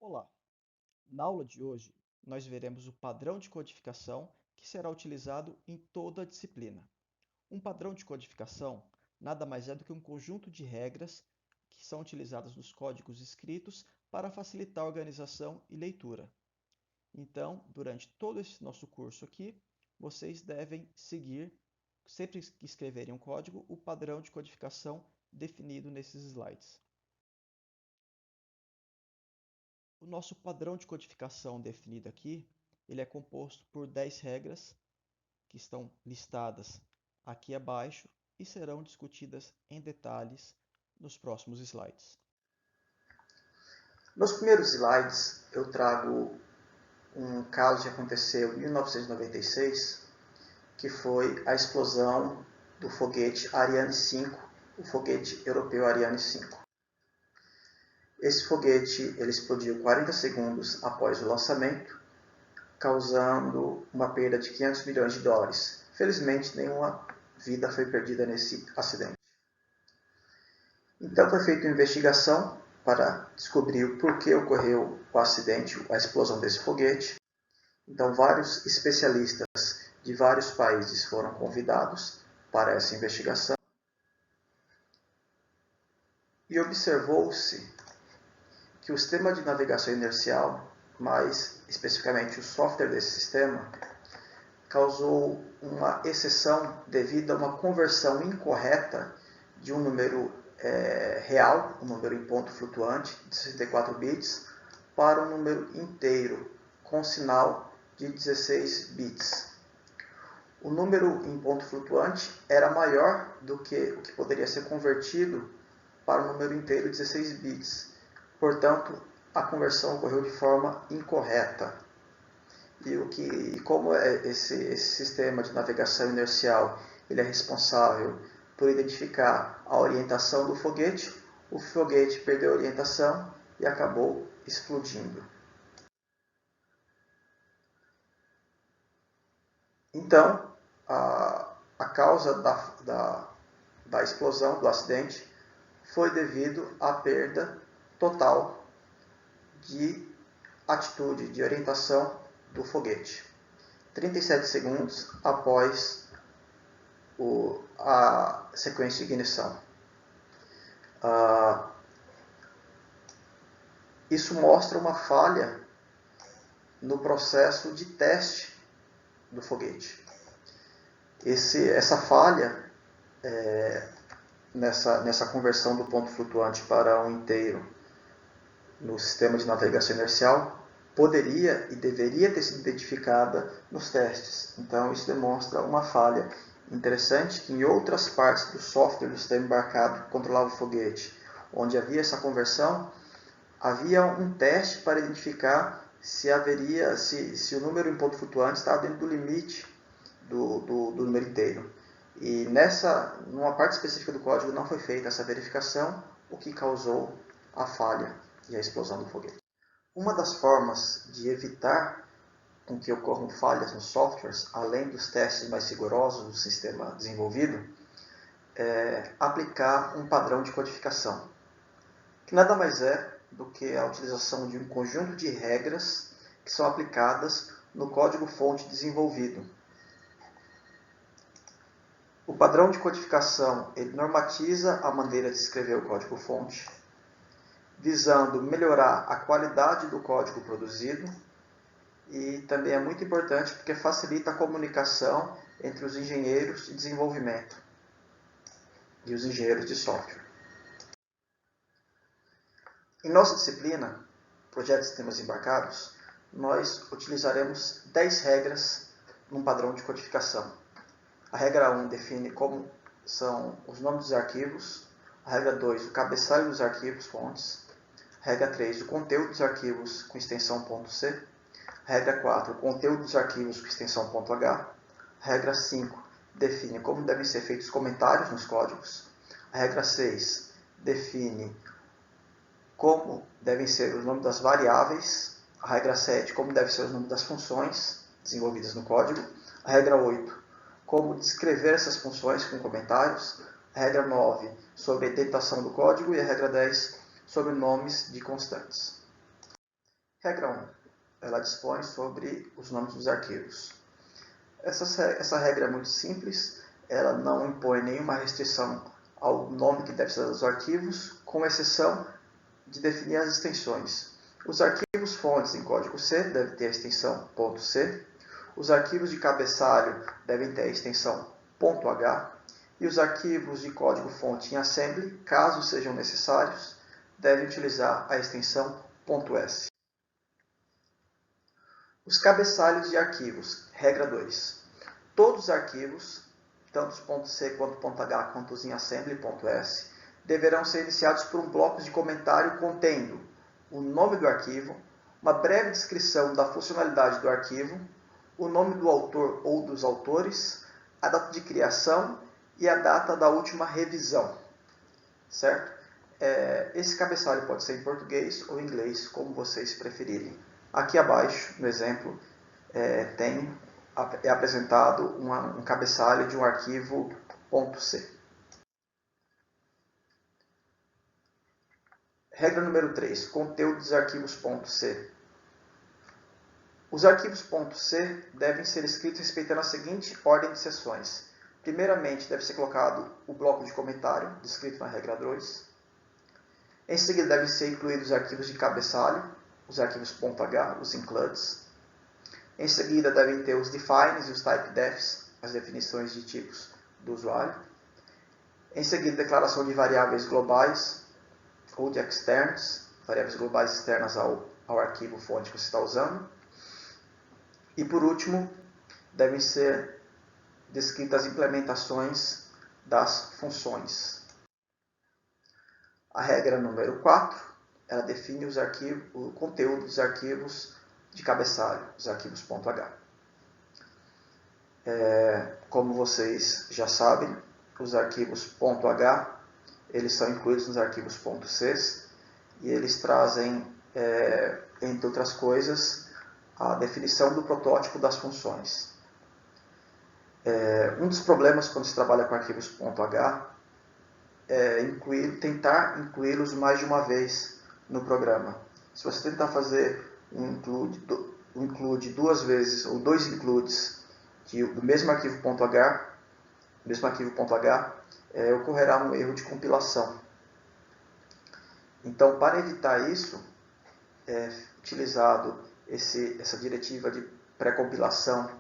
Olá! Na aula de hoje, nós veremos o padrão de codificação que será utilizado em toda a disciplina. Um padrão de codificação nada mais é do que um conjunto de regras que são utilizadas nos códigos escritos para facilitar a organização e leitura. Então, durante todo esse nosso curso aqui, vocês devem seguir, sempre que escreverem um código, o padrão de codificação definido nesses slides. O nosso padrão de codificação definido aqui, ele é composto por 10 regras que estão listadas aqui abaixo e serão discutidas em detalhes nos próximos slides. Nos primeiros slides, eu trago um caso que aconteceu em 1996, que foi a explosão do foguete Ariane 5, o foguete europeu Ariane 5. Esse foguete ele explodiu 40 segundos após o lançamento, causando uma perda de 500 milhões de dólares. Felizmente, nenhuma vida foi perdida nesse acidente. Então foi feita uma investigação para descobrir o porquê ocorreu o acidente, a explosão desse foguete. Então vários especialistas de vários países foram convidados para essa investigação. E observou-se que o sistema de navegação inercial, mais especificamente o software desse sistema, causou uma exceção devido a uma conversão incorreta de um número real, um número em ponto flutuante de 64 bits, para um número inteiro com sinal de 16 bits. O número em ponto flutuante era maior do que o que poderia ser convertido para um número inteiro de 16 bits. Portanto, a conversão ocorreu de forma incorreta. E como esse sistema de navegação inercial ele é responsável por identificar a orientação do foguete, o foguete perdeu a orientação e acabou explodindo. Então, a causa da explosão, do acidente, foi devido à perda total de atitude de orientação do foguete. 37 segundos após a sequência de ignição. Isso mostra uma falha no processo de teste do foguete. Essa falha nessa conversão do ponto flutuante para um inteiro no sistema de navegação inercial poderia e deveria ter sido identificada nos testes. Então isso demonstra uma falha. Interessante que em outras partes do software do sistema embarcado que controlava o foguete, onde havia essa conversão, havia um teste para identificar se o número em ponto flutuante estava dentro do limite do número inteiro. E numa parte específica do código não foi feita essa verificação, o que causou a falha e a explosão do foguete. Uma das formas de evitar com que ocorram falhas nos softwares, além dos testes mais rigorosos do sistema desenvolvido, é aplicar um padrão de codificação, que nada mais é do que a utilização de um conjunto de regras que são aplicadas no código-fonte desenvolvido. O padrão de codificação ele normatiza a maneira de escrever o código-fonte, visando melhorar a qualidade do código produzido, e também é muito importante porque facilita a comunicação entre os engenheiros de desenvolvimento e os engenheiros de software. Em nossa disciplina, Projeto de Sistemas Embarcados, nós utilizaremos 10 regras num padrão de codificação. A regra 1 define como são os nomes dos arquivos, a regra 2 o cabeçalho dos arquivos fontes, a regra 3 o conteúdo dos arquivos com extensão .c, a regra 4 o conteúdo dos arquivos com extensão .h, a regra 5 define como devem ser feitos comentários nos códigos, a regra 6 define como devem ser os nomes das variáveis, a regra 7 como devem ser os nomes das funções desenvolvidas no código, a regra 8 como descrever essas funções com comentários, a regra 9 sobre a indentação do código e a regra 10 sobre nomes de constantes. Regra 1. Ela dispõe sobre os nomes dos arquivos. Essa regra é muito simples, ela não impõe nenhuma restrição ao nome que deve ser dos arquivos, com exceção de definir as extensões. Os arquivos fontes em código C devem ter a extensão .c, os arquivos de cabeçalho devem ter a extensão .h, e os arquivos de código fonte em assembly, caso sejam necessários, devem utilizar a extensão .s. Os cabeçalhos de arquivos. Regra 2. Todos os arquivos, tanto os .c quanto .h quanto os em assembly.s, deverão ser iniciados por um bloco de comentário contendo o nome do arquivo, uma breve descrição da funcionalidade do arquivo, o nome do autor ou dos autores, a data de criação e a data da última revisão, certo? Esse cabeçalho pode ser em português ou em inglês, como vocês preferirem. Aqui abaixo, no exemplo, é apresentado um cabeçalho de um arquivo .c. Regra número 3. Conteúdo dos arquivos .c. Os arquivos .c devem ser escritos respeitando a seguinte ordem de sessões. Primeiramente, deve ser colocado o bloco de comentário, descrito na regra 2. Em seguida, devem ser incluídos os arquivos de cabeçalho, os arquivos .h, os includes. Em seguida, devem ter os defines e os typedefs, as definições de tipos do usuário. Em seguida, declaração de variáveis globais ou de externs, variáveis globais externas ao arquivo fonte que você está usando. E por último, devem ser descritas as implementações das funções. A regra número 4, ela define o conteúdo dos arquivos de cabeçalho, os arquivos .h. Como vocês já sabem, os arquivos .h eles são incluídos nos arquivos .c e eles trazem, entre outras coisas, a definição do protótipo das funções. Um dos problemas quando se trabalha com arquivos .h é tentar incluí-los mais de uma vez no programa. Se você tentar fazer um include duas vezes ou dois includes do mesmo arquivo .h, ocorrerá um erro de compilação. Então, para evitar isso, é utilizado essa diretiva de pré-compilação,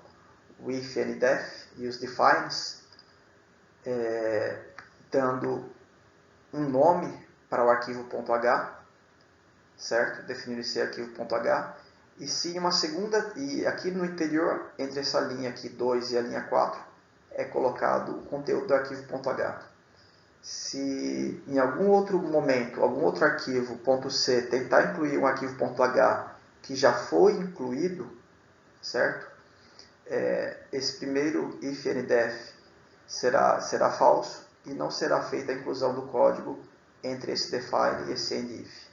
o if and def e os defines, dando um nome para o arquivo .h, certo? Definindo esse arquivo .h, e sim uma segunda, e aqui no interior, entre essa linha aqui 2 e a linha 4, é colocado o conteúdo do arquivo .h. Se em algum outro momento, algum outro arquivo .c tentar incluir um arquivo .h que já foi incluído, certo? Esse primeiro if and def será falso e não será feita a inclusão do código entre esse define e esse endif.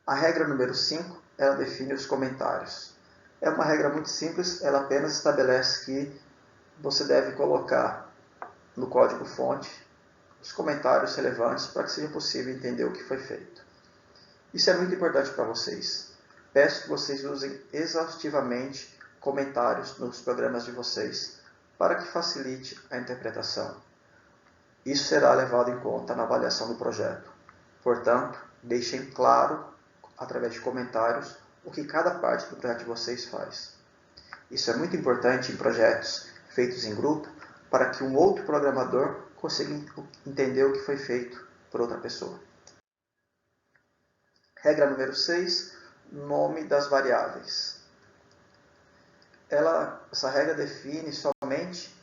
A regra número 5, ela define os comentários. É uma regra muito simples, ela apenas estabelece que você deve colocar no código fonte os comentários relevantes para que seja possível entender o que foi feito. Isso é muito importante para vocês. Peço que vocês usem exaustivamente comentários nos programas de vocês para que facilite a interpretação. Isso será levado em conta na avaliação do projeto. Portanto, deixem claro, através de comentários, o que cada parte do projeto de vocês faz. Isso é muito importante em projetos feitos em grupo, para que um outro programador consiga entender o que foi feito por outra pessoa. Regra número 6, nome das variáveis. Essa regra define somente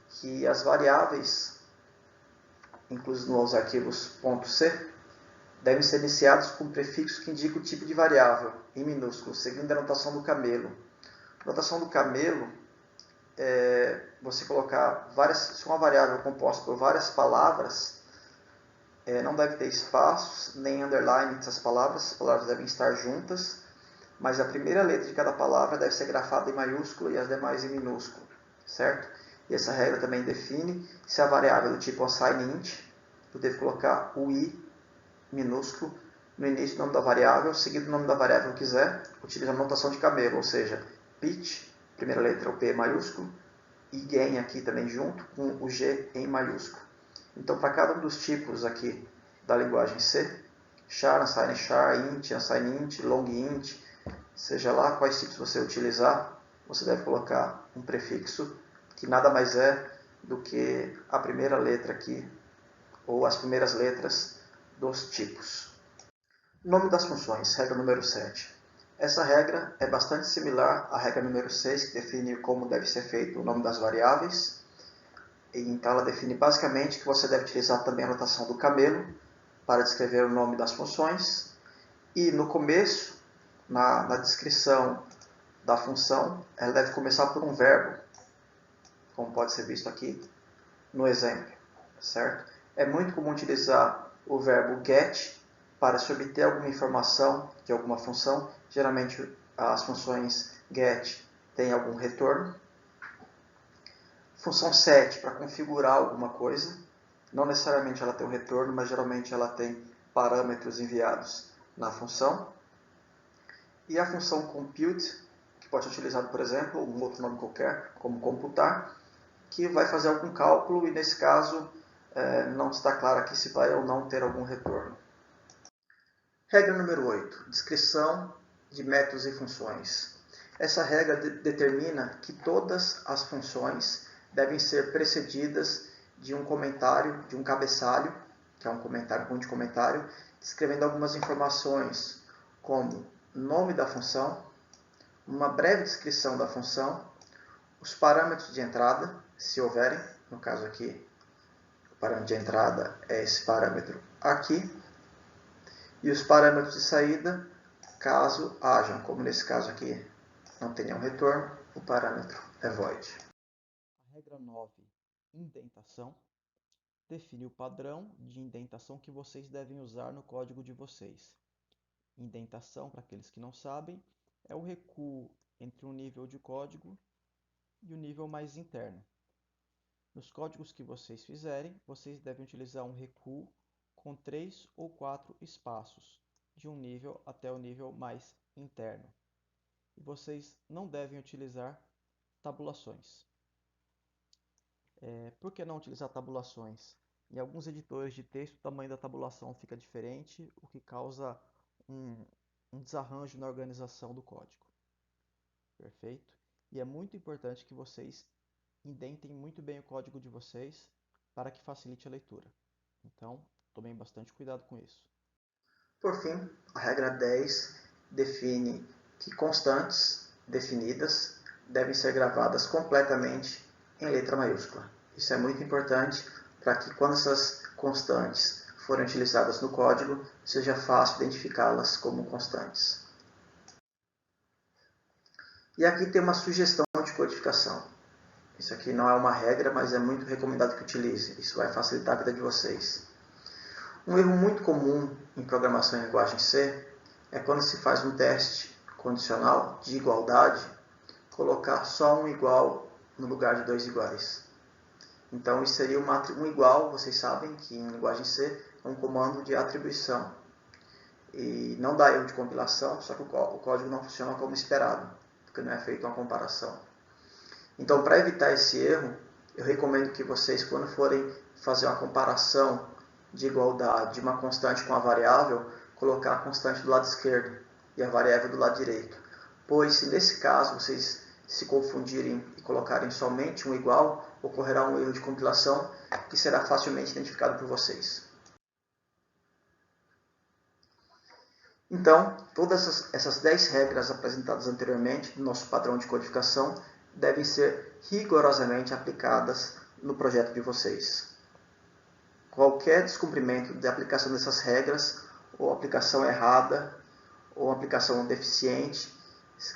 que as variáveis incluídas nos arquivos .c devem ser iniciados com um prefixo que indica o tipo de variável, em minúsculo, seguindo a notação do Camelo. A notação do Camelo você colocar se uma variável composta por várias palavras, não deve ter espaços, nem underline essas palavras, as palavras devem estar juntas, mas a primeira letra de cada palavra deve ser grafada em maiúsculo e as demais em minúsculo, certo? E essa regra também define se a variável do tipo assign int, eu devo colocar o i minúsculo no início o nome da variável, seguido o nome da variável que quiser, utiliza a notação de camelo, ou seja, pitch, primeira letra o P maiúsculo, e gain aqui também junto com o G em maiúsculo. Então, para cada um dos tipos aqui da linguagem C, char, unsigned char, int, unsigned int, long int, seja lá quais tipos você utilizar, você deve colocar um prefixo que nada mais é do que a primeira letra aqui, ou as primeiras letras dos tipos. Nome das funções, regra número 7. Essa regra é bastante similar à regra número 6, que define como deve ser feito o nome das variáveis. Então ela define basicamente que você deve utilizar também a notação do camelo para descrever o nome das funções. E no começo, na descrição da função, ela deve começar por um verbo, como pode ser visto aqui no exemplo, certo? É muito comum utilizar o verbo get para se obter alguma informação de alguma função. Geralmente as funções get têm algum retorno. Função set para configurar alguma coisa. Não necessariamente ela tem um retorno, mas geralmente ela tem parâmetros enviados na função. E a função compute, que pode ser utilizado, por exemplo, ou um outro nome qualquer, como computar, que vai fazer algum cálculo e, nesse caso, não está claro aqui se vai ou não ter algum retorno. Regra número 8. Descrição de métodos e funções. Essa regra determina que todas as funções devem ser precedidas de um comentário, de um cabeçalho, que é um conjunto de comentário, descrevendo algumas informações, como nome da função, uma breve descrição da função, os parâmetros de entrada, se houverem, no caso aqui, o parâmetro de entrada é esse parâmetro aqui, e os parâmetros de saída, caso hajam, como nesse caso aqui não tem nenhum retorno, o parâmetro é void. A regra 9, indentação, define o padrão de indentação que vocês devem usar no código de vocês. Indentação, para aqueles que não sabem, é o recuo entre um nível de código e o nível mais interno. Nos códigos que vocês fizerem, vocês devem utilizar um recuo com 3 ou 4 espaços, de um nível até o nível mais interno. E vocês não devem utilizar tabulações. Por que não utilizar tabulações? Em alguns editores de texto, o tamanho da tabulação fica diferente, o que causa um desarranjo na organização do código. Perfeito? E é muito importante que vocês indentem muito bem o código de vocês para que facilite a leitura. Então, tomem bastante cuidado com isso. Por fim, a regra 10 define que constantes definidas devem ser gravadas completamente em letra maiúscula. Isso é muito importante para que quando essas constantes forem utilizadas no código, seja fácil identificá-las como constantes. E aqui tem uma sugestão de codificação. Isso aqui não é uma regra, mas é muito recomendado que utilize. Isso vai facilitar a vida de vocês. Um erro muito comum em programação em linguagem C é quando se faz um teste condicional de igualdade, colocar só um igual no lugar de dois iguais. Então, isso seria um igual, vocês sabem que em linguagem C é um comando de atribuição. E não dá erro de compilação, só que o código não funciona como esperado, porque não é feita uma comparação. Então, para evitar esse erro, eu recomendo que vocês, quando forem fazer uma comparação de igualdade de uma constante com a variável, colocar a constante do lado esquerdo e a variável do lado direito. Pois, se nesse caso vocês se confundirem e colocarem somente um igual, ocorrerá um erro de compilação que será facilmente identificado por vocês. Então, todas essas 10 regras apresentadas anteriormente do nosso padrão de codificação devem ser rigorosamente aplicadas no projeto de vocês. Qualquer descumprimento de aplicação dessas regras, ou aplicação errada, ou aplicação deficiente,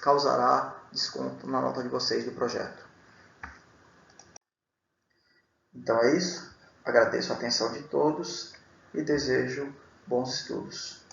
causará desconto na nota de vocês do projeto. Então é isso. Agradeço a atenção de todos e desejo bons estudos.